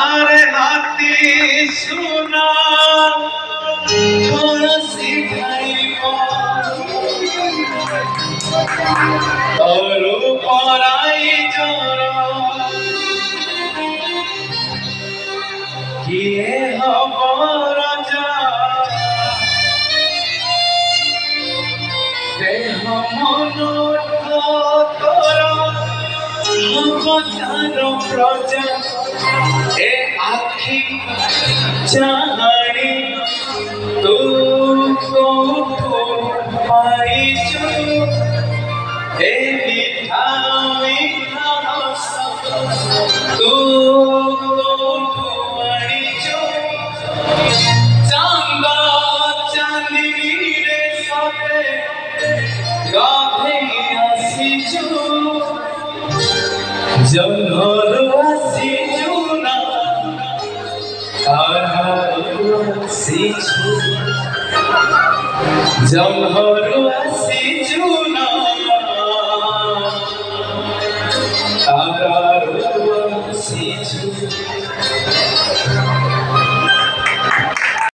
আরে হাতি শোনা তোর শিখাইব তোর পরাই জর কিয়ে হব রাজা দেহ মন তোর কথার প্রজা ए आखी चाहनी तू को पाई जो ए मीठा मीठा तू को पाई जो चांदा चांदनी रे साथे गाधे आसी जो जन्नर आसी जुना आसी जन्नर आसी जुना आसी